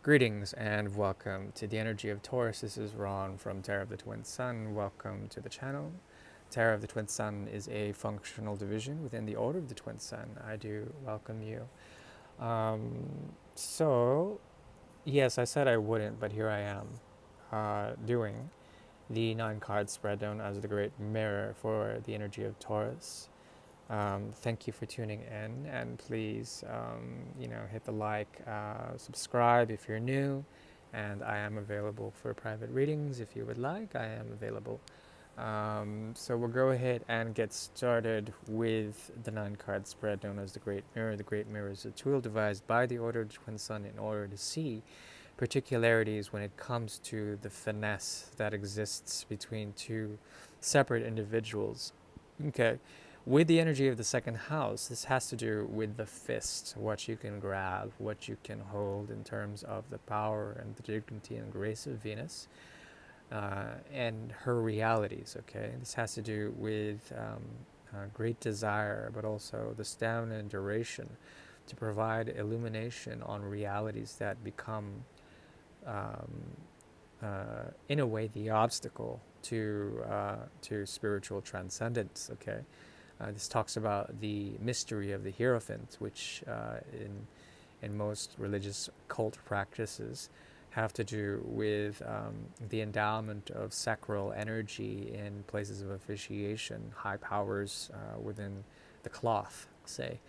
Greetings and welcome to the Energy of Taurus. This is Ron from Terra of the Twin Sun. Welcome to the channel. Terra of the Twin Sun is a functional division within the Order of the Twin Sun. I do welcome you. So, yes, I said I wouldn't, but here I am doing the 9 card spread known as the Great Mirror for the Energy of Taurus. Thank you for tuning in, and please, hit the like, subscribe if you're new, and I am available for private readings if you would like. I am available. So we'll go ahead and get started with the 9 card spread known as the Great Mirror. The Great Mirror is a tool devised by the Order of the Twin Sun in order to see particularities when it comes to the finesse that exists between two separate individuals. Okay. With the energy of the second house, this has to do with the fist, what you can grab, what you can hold in terms of the power and the dignity and grace of Venus and her realities. Okay, this has to do with great desire, but also the stamina and duration to provide illumination on realities that become, in a way, the obstacle to spiritual transcendence. Okay. This talks about the mystery of the Hierophant, which in most religious cult practices have to do with the endowment of sacral energy in places of officiation, high powers within the cloth, say.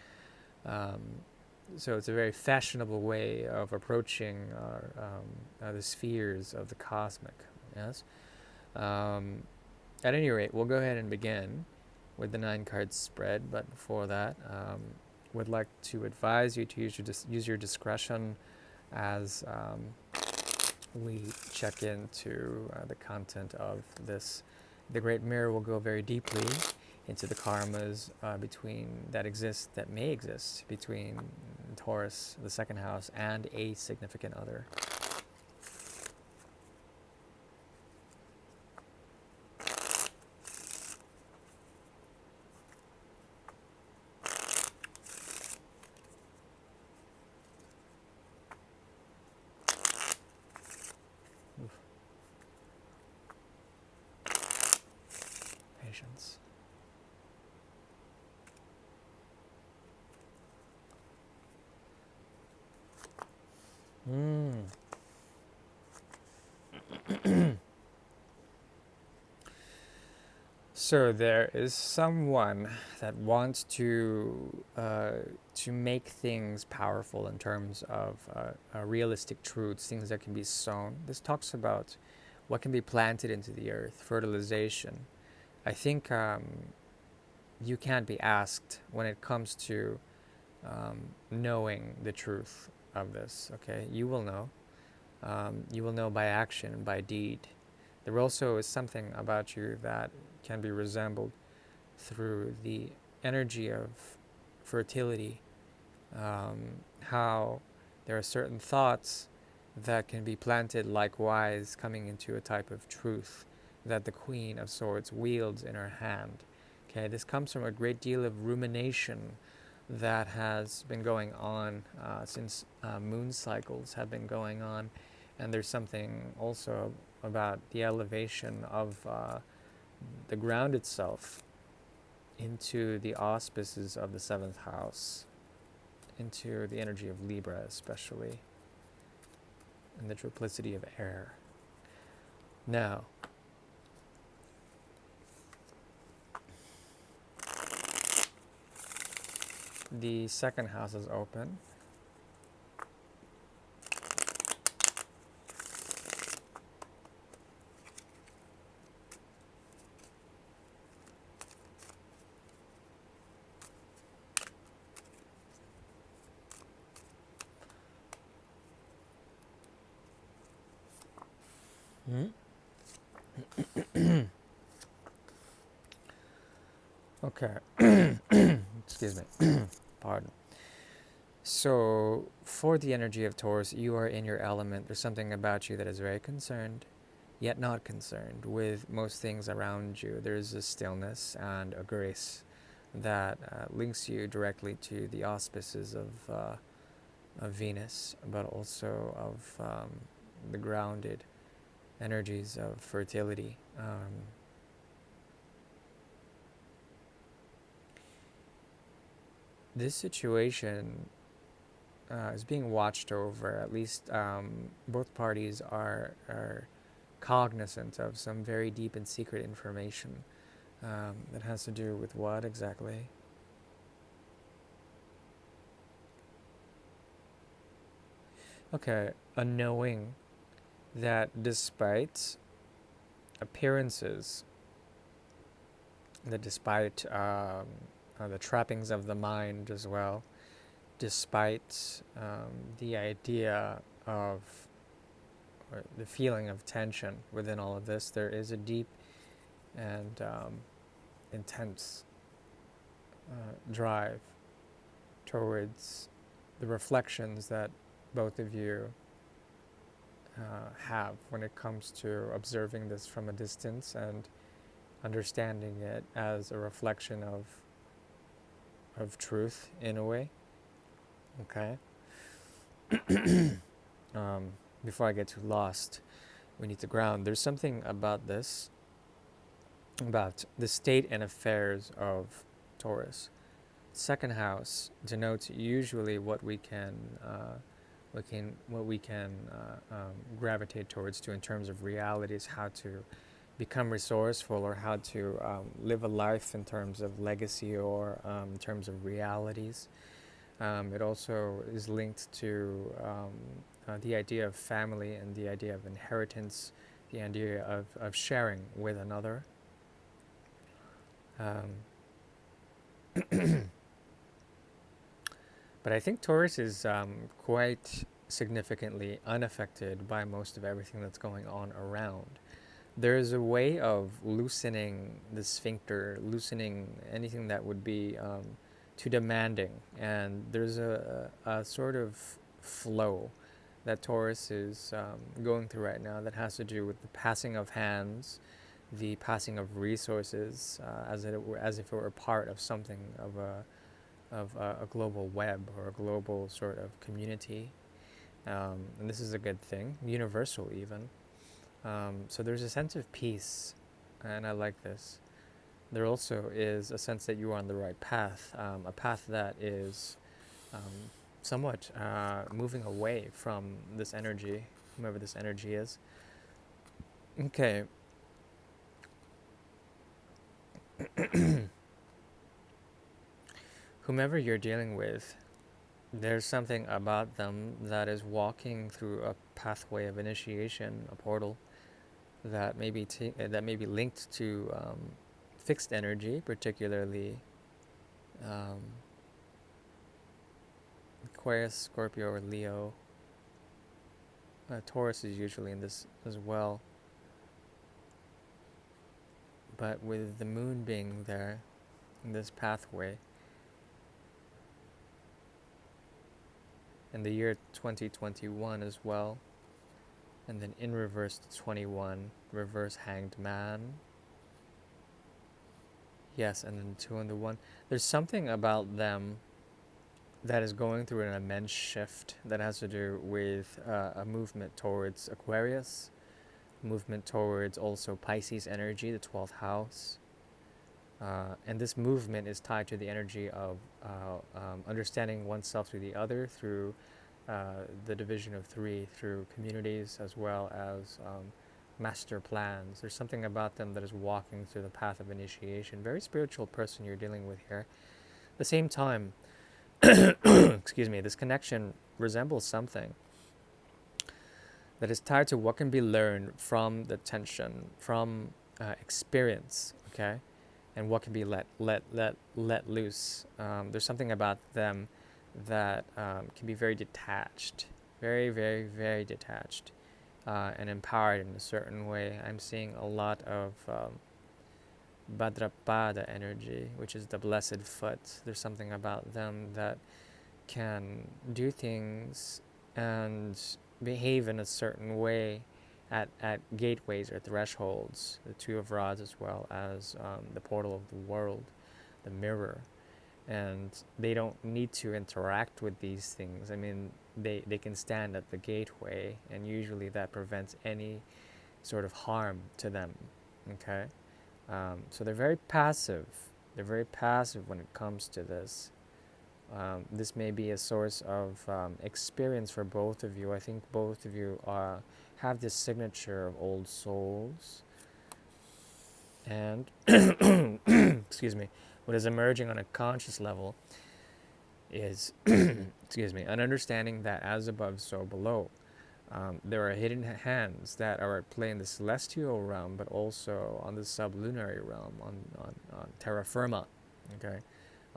Um, so it's a very fashionable way of approaching the spheres of the cosmic. Yes. Um, at any rate, we'll go ahead and begin with the 9 card spread, but before that, would like to advise you to use your discretion as we check into the content of this. The Great Mirror will go very deeply into the karmas that may exist between Taurus, the second house, and a significant other. Patience. So there is someone that wants to make things powerful in terms of realistic truths, things that can be sown. This talks about what can be planted into the earth, fertilization. I think you can't be asked when it comes to knowing the truth of this. Okay, you will know. You will know by action and by deed. There also is something about you that can be resembled through the energy of fertility, how there are certain thoughts that can be planted likewise, coming into a type of truth that the Queen of Swords wields in her hand. Okay, this comes from a great deal of rumination that has been going on since moon cycles have been going on, and there's something also about the elevation of the ground itself into the auspices of the 7th house, into the energy of Libra especially, and the triplicity of air. Now, the 2nd house is open. Okay. Excuse me. Pardon. So, for the energy of Taurus, you are in your element. There's something about you that is very concerned, yet not concerned with most things around you. There's a stillness and a grace that links you directly to the auspices of of Venus, but also of the grounded energies of fertility. This situation is being watched over. At least both parties are cognizant of some very deep and secret information that has to do with what exactly? Okay, a knowing that despite appearances, that despite the trappings of the mind as well, despite the idea of or the feeling of tension within all of this, there is a deep and intense drive towards the reflections that both of you have when it comes to observing this from a distance and understanding it as a reflection of truth in a way. Okay. Before I get too lost, we need to ground. There's something about this, about the state and affairs of Taurus. Second house denotes usually what we can gravitate towards to in terms of realities, how to become resourceful or how to live a life in terms of legacy or in terms of realities. It also is linked to the idea of family and the idea of inheritance, the idea of sharing with another. But I think Taurus is quite significantly unaffected by most of everything that's going on around. There is a way of loosening the sphincter, loosening anything that would be too demanding. And there's a sort of flow that Taurus is going through right now that has to do with the passing of hands, the passing of resources, as if it were part of something of a global web or a global sort of community. And this is a good thing, universal even. So there's a sense of peace, and I like this. There also is a sense that you are on the right path, a path that is somewhat moving away from this energy, whomever this energy is. Okay. Whomever you're dealing with, there's something about them that is walking through a pathway of initiation, a portal that may be that may be linked to fixed energy, particularly Aquarius, Scorpio, or Leo. Taurus is usually in this as well. But with the moon being there in this pathway, and the year 2021 as well, and then in reverse 21, reverse hanged man. Yes, and then 2 and the 1. There's something about them that is going through an immense shift that has to do with a movement towards Aquarius, movement towards also Pisces energy, the 12th house. And this movement is tied to the energy of understanding oneself through the other, through the division of 3, through communities, as well as master plans. There's something about them that is walking through the path of initiation. Very spiritual person you're dealing with here. At the same time, excuse me, this connection resembles something that is tied to what can be learned from the tension, from experience, okay, and what can be let loose. There's something about them that can be very detached, very, very, very detached, and empowered in a certain way. I'm seeing a lot of Bhadrapada energy, which is the blessed foot. There's something about them that can do things and behave in a certain way at gateways or thresholds, the 2 of rods, as well as the portal of the world, the mirror. And they don't need to interact with these things. I mean, they can stand at the gateway, and usually that prevents any sort of harm to them. Okay, so they're very passive. They're very passive when it comes to this. This may be a source of experience for both of you. I think both of you have this signature of old souls, and excuse me, what is emerging on a conscious level is excuse me, an understanding that as above, so below. There are hidden hands that are at play in the celestial realm, but also on the sublunary realm, on terra firma, okay,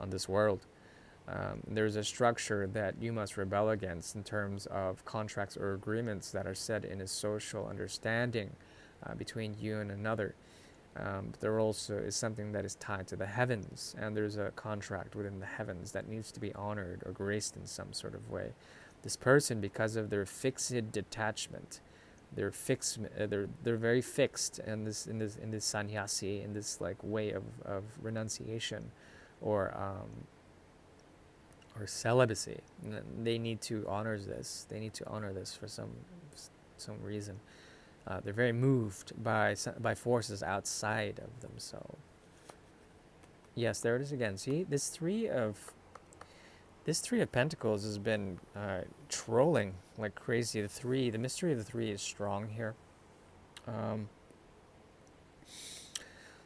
on this world. There's a structure that you must rebel against in terms of contracts or agreements that are set in a social understanding between you and another. There also is something that is tied to the heavens, and there's a contract within the heavens that needs to be honored or graced in some sort of way. This person, because of their fixed detachment, they're very fixed in this sannyasi, in this like way of renunciation, or celibacy. They need to honor this. They need to honor this for some reason. They're very moved by forces outside of themselves. Yes, there it is again. See, this three of Pentacles has been trolling like crazy. The mystery of the three is strong here. Um,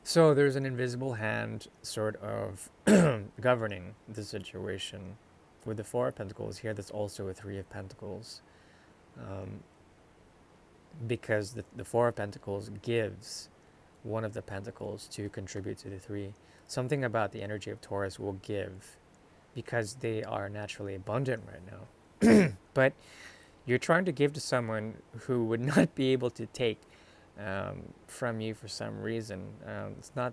so there's an invisible hand sort of governing the situation. With the Four of Pentacles here, that's also a Three of Pentacles. Um, because the Four of Pentacles gives one of the Pentacles to contribute to the three. Something about the energy of Taurus will give because they are naturally abundant right now. But you're trying to give to someone who would not be able to take from you for some reason. It's not.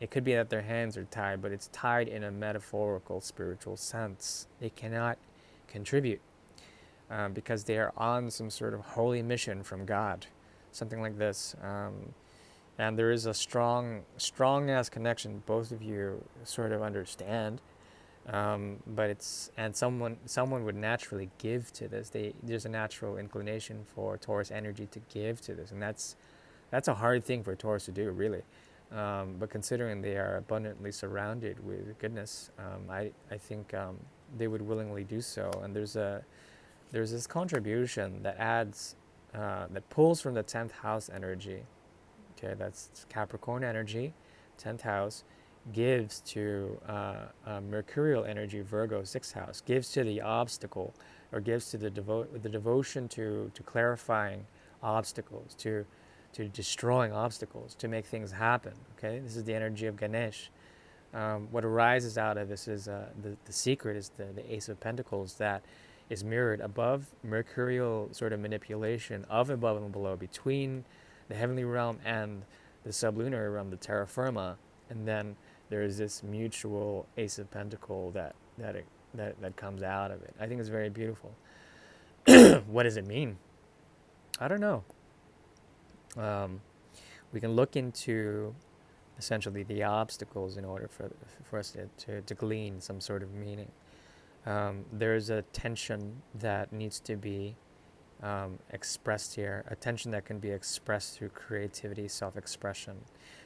It could be that their hands are tied, but it's tied in a metaphorical, spiritual sense. They cannot contribute because they are on some sort of holy mission from God, something like this. And there is a strong ass connection. Both of you sort of understand, but someone would naturally give to this. There's a natural inclination for Taurus energy to give to this, and that's a hard thing for Taurus to do, really. But considering they are abundantly surrounded with goodness, I think they would willingly do so. And there's this contribution that adds, that pulls from the 10th house energy. Okay, that's Capricorn energy, 10th house, gives to Mercurial energy, Virgo, 6th house, gives to the obstacle, or gives to the devotion to clarifying obstacles, to destroying obstacles, to make things happen. Okay, this is the energy of Ganesh. What arises out of this is the secret is the Ace of Pentacles that is mirrored above Mercurial sort of manipulation of above and below between the heavenly realm and the sublunary realm, the terra firma, and then there is this mutual Ace of Pentacle that comes out of it. I think it's very beautiful. What does it mean? I don't know. We can look into essentially the obstacles in order for us to glean some sort of meaning. There's a tension that needs to be expressed here, a tension that can be expressed through creativity, self-expression.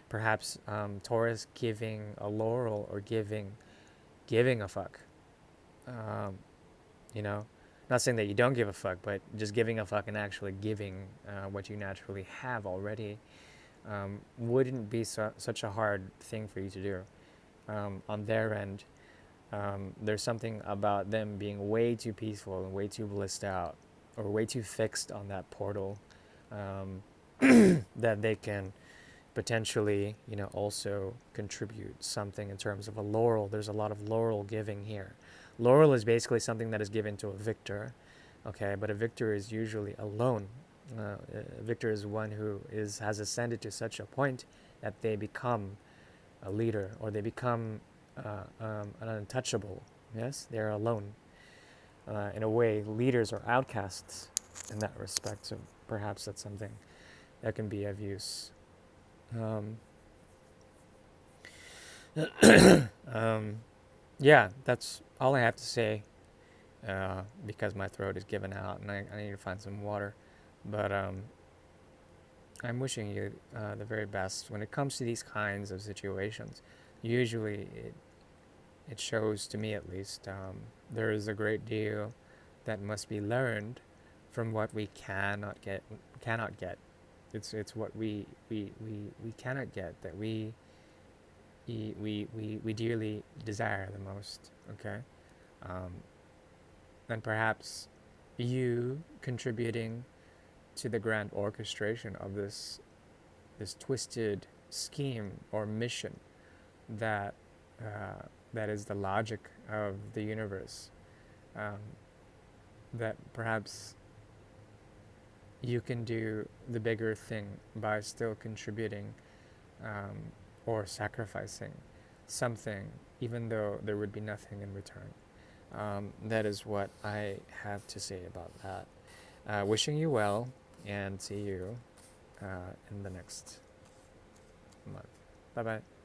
Perhaps Taurus giving a laurel or giving a fuck. You know, not saying that you don't give a fuck, but just giving a fuck and actually giving what you naturally have already wouldn't be such a hard thing for you to do. On their end, there's something about them being way too peaceful and way too blissed out, or way too fixed on that portal, that they can potentially, also contribute something in terms of a laurel. There's a lot of laurel giving here. Laurel is basically something that is given to a victor, okay? But a victor is usually alone. A victor is one who has ascended to such a point that they become a leader, or they become an untouchable. Yes, they're alone. In a way, leaders are outcasts in that respect. So perhaps that's something that can be of use. Yeah, that's all I have to say because my throat is giving out and I need to find some water. But I'm wishing you the very best. When it comes to these kinds of situations, usually it shows, to me at least, there is a great deal that must be learned from what we cannot get. It's what we cannot get that we dearly desire the most. Okay, um, and perhaps you contributing to the grand orchestration of this twisted scheme or mission that that is the logic of the universe. Um, that perhaps you can do the bigger thing by still contributing um, or sacrificing something, even though there would be nothing in return. That is what I have to say about that. Wishing you well, and see you in the next month. Bye bye.